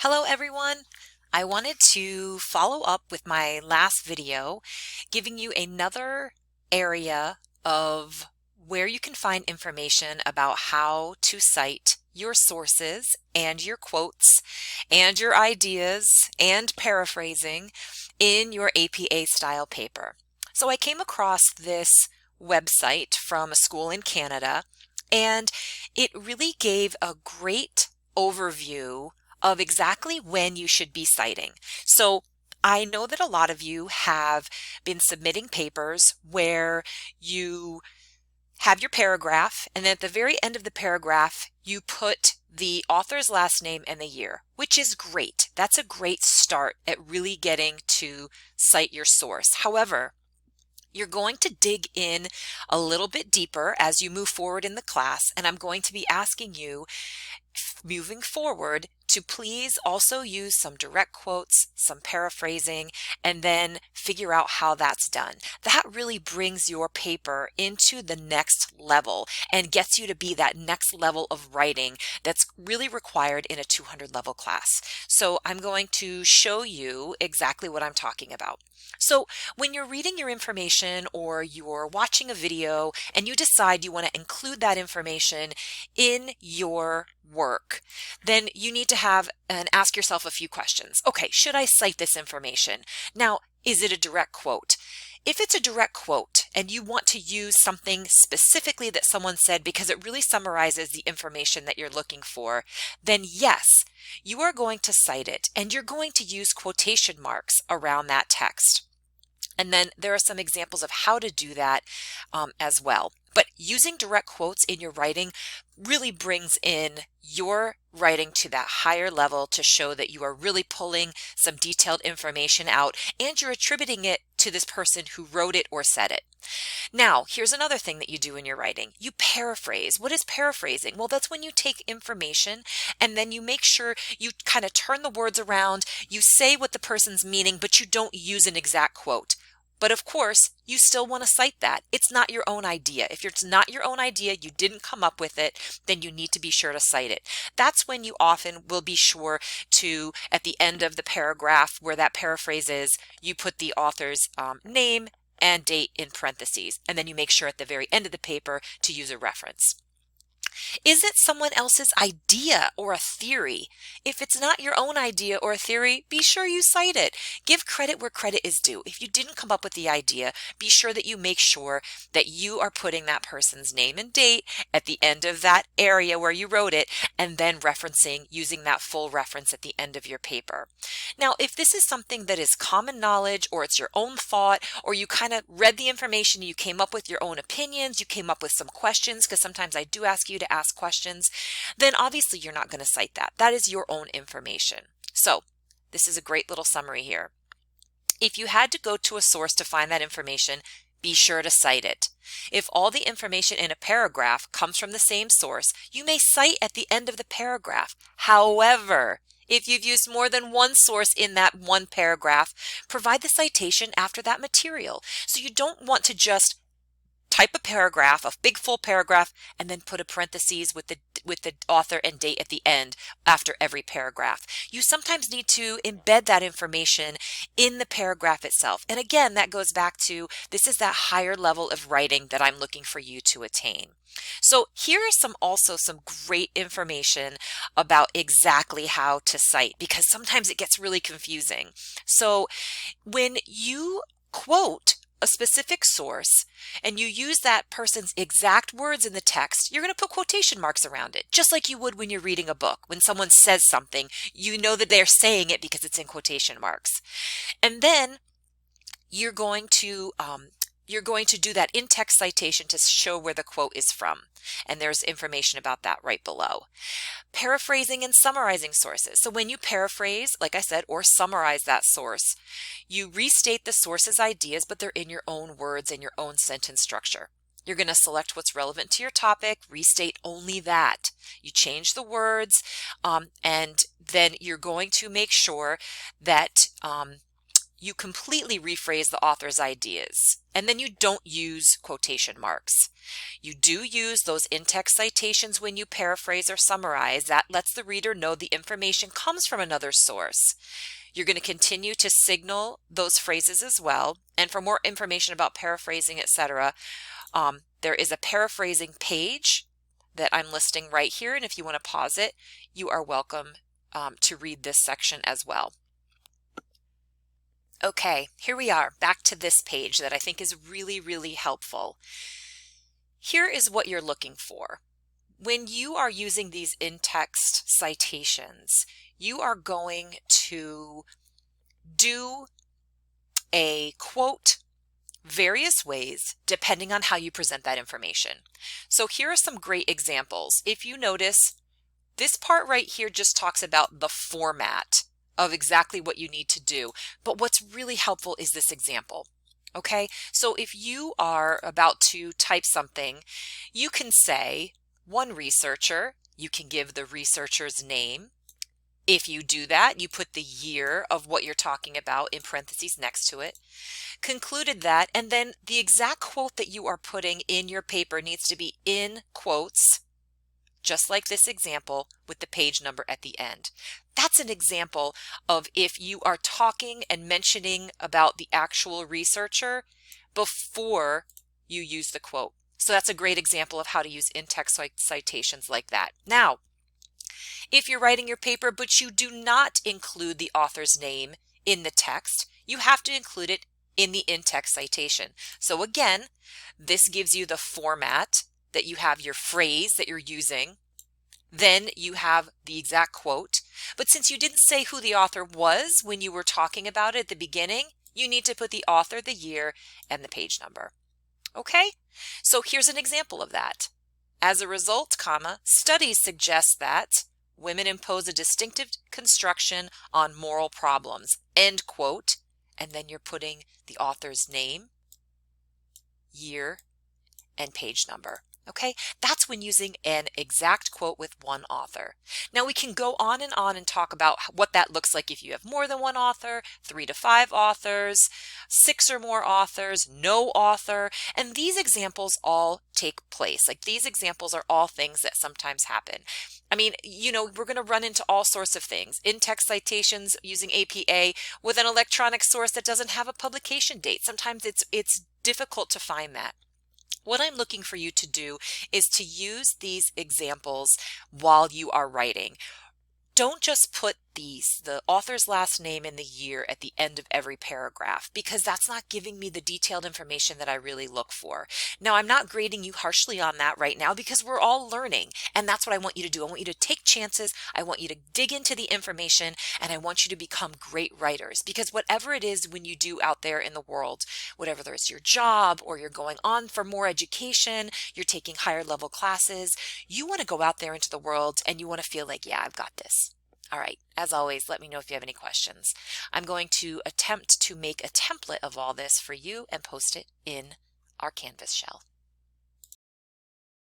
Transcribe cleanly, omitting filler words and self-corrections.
Hello everyone! I wanted to follow up with my last video, giving you another area of where you can find information about how to cite your sources and your quotes and your ideas and paraphrasing in your APA style paper. So I came across this website from a school in Canada, and it really gave a great overview of exactly when you should be citing. So I know that a lot of you have been submitting papers where you have your paragraph, and then at the very end of the paragraph, you put the author's last name and the year, which is great. That's a great start at really getting to cite your source. However, you're going to dig in a little bit deeper as you move forward in the class, and I'm going to be asking you moving forward to please also use some direct quotes, some paraphrasing, and then figure out how that's done. That really brings your paper into the next level and gets you to be that next level of writing that's really required in a 200 level class. So I'm going to show you exactly what I'm talking about. So when you're reading your information or you're watching a video and you decide you want to include that information in your work, then you need to have and ask yourself a few questions. Okay, should I cite this information? Now, is it a direct quote? If it's a direct quote and you want to use something specifically that someone said because it really summarizes the information that you're looking for, then yes, you are going to cite it and you're going to use quotation marks around that text. And then there are some examples of how to do that as well. But using direct quotes in your writing really brings in your writing to that higher level to show that you are really pulling some detailed information out and you're attributing it to this person who wrote it or said it. Now, here's another thing that you do in your writing. You paraphrase. What is paraphrasing? Well, that's when you take information and then you make sure you kind of turn the words around, you say what the person's meaning, but you don't use an exact quote. But of course, you still want to cite that. It's not your own idea. If it's not your own idea, you didn't come up with it, then you need to be sure to cite it. That's when you often will be sure to, at the end of the paragraph where that paraphrase is, you put the author's name and date in parentheses. And then you make sure at the very end of the paper to use a reference. Is it someone else's idea or a theory? If it's not your own idea or a theory, be sure you cite it. Give credit where credit is due. If you didn't come up with the idea, be sure that you make sure that you are putting that person's name and date at the end of that area where you wrote it, and then referencing, using that full reference at the end of your paper. Now, if this is something that is common knowledge or it's your own thought, or you kind of read the information, you came up with your own opinions, you came up with some questions, because sometimes I do ask you to ask questions, then obviously you're not going to cite that. That is your own information. So this is a great little summary here. If you had to go to a source to find that information, be sure to cite it. If all the information in a paragraph comes from the same source, you may cite at the end of the paragraph. However, if you've used more than one source in that one paragraph, provide the citation after that material. So you don't want to just type a paragraph, a big full paragraph, and then put a parentheses with the author and date at the end after every paragraph. You sometimes need to embed that information in the paragraph itself. And again, that goes back to this is that higher level of writing that I'm looking for you to attain. So here is also some great information about exactly how to cite, because sometimes it gets really confusing. So when you quote a specific source and you use that person's exact words in the text, you're going to put quotation marks around it, just like you would when you're reading a book. When someone says something, you know that they're saying it because it's in quotation marks. And then you're going to do that in-text citation to show where the quote is from. And there's information about that right below. Paraphrasing and summarizing sources. So when you paraphrase, like I said, or summarize that source, you restate the source's ideas, but they're in your own words and your own sentence structure. You're going to select what's relevant to your topic, restate only that. You change the words, and then you're going to make sure that you completely rephrase the author's ideas, and then you don't use quotation marks. You do use those in-text citations when you paraphrase or summarize. That lets the reader know the information comes from another source. You're going to continue to signal those phrases as well. And for more information about paraphrasing, etc., there is a paraphrasing page that I'm listing right here. And if you want to pause it, you are welcome to read this section as well. Okay, here we are, back to this page that I think is really, really helpful. Here is what you're looking for. When you are using these in-text citations, you are going to do a quote various ways depending on how you present that information. So here are some great examples. If you notice, this part right here just talks about the format of exactly what you need to do. But what's really helpful is this example. Okay, so if you are about to type something, you can say one researcher, you can give the researcher's name. If you do that, you put the year of what you're talking about in parentheses next to it. Concluded that, and then the exact quote that you are putting in your paper needs to be in quotes, just like this example with the page number at the end. That's an example of if you are talking and mentioning about the actual researcher before you use the quote. So that's a great example of how to use in-text citations like that. Now, if you're writing your paper but you do not include the author's name in the text, you have to include it in the in-text citation. So again, this gives you the format that you have your phrase that you're using. Then you have the exact quote. But since you didn't say who the author was when you were talking about it at the beginning, you need to put the author, the year, and the page number. Okay? So here's an example of that. As a result, comma, studies suggest that women impose a distinctive construction on moral problems, end quote, and then you're putting the author's name, year, and page number. Okay, that's when using an exact quote with one author. Now we can go on and talk about what that looks like if you have more than one author, 3 to 5 authors, 6 or more authors, no author, and these examples all take place. Like these examples are all things that sometimes happen. I mean, you know, we're going to run into all sorts of things. In-text citations using APA with an electronic source that doesn't have a publication date. Sometimes it's difficult to find that. What I'm looking for you to do is to use these examples while you are writing. Don't just put the author's last name and the year at the end of every paragraph, because that's not giving me the detailed information that I really look for. Now, I'm not grading you harshly on that right now because we're all learning, and that's what I want you to do. I want you to take chances. I want you to dig into the information, and I want you to become great writers, because whatever it is when you do out there in the world, whatever it's your job or you're going on for more education, you're taking higher level classes, you want to go out there into the world and you want to feel like, yeah, I've got this. All right, as always, let me know if you have any questions. I'm going to attempt to make a template of all this for you and post it in our Canvas shell.